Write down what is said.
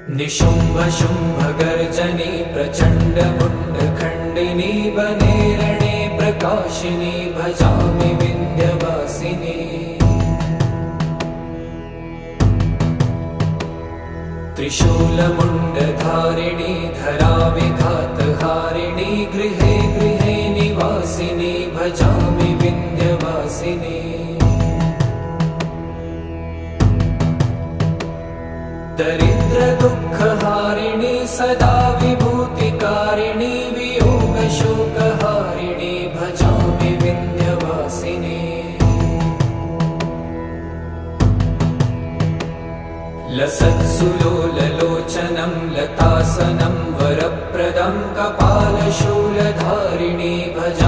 निशुम्भ शुम्भ गर्जनी प्रचण्ड मुण्ड खण्डिनी वने रणे प्रकाशिनी भजामि विन्ध्यवासिनी। त्रिशूलमुण्डधारिणी धराविघातहारिणी गृहे गृहे निवासिनी भजामि विन्ध्यवासिनी। दरिद्र दुःखहारिणी सदा विभूतिकारिणी वियोगशोकहारिणी भजामि विन्ध्यवासिनी। लसत्सुलोललोचनं लतासनं वरप्रदं कपालशूलधारिणी भजामि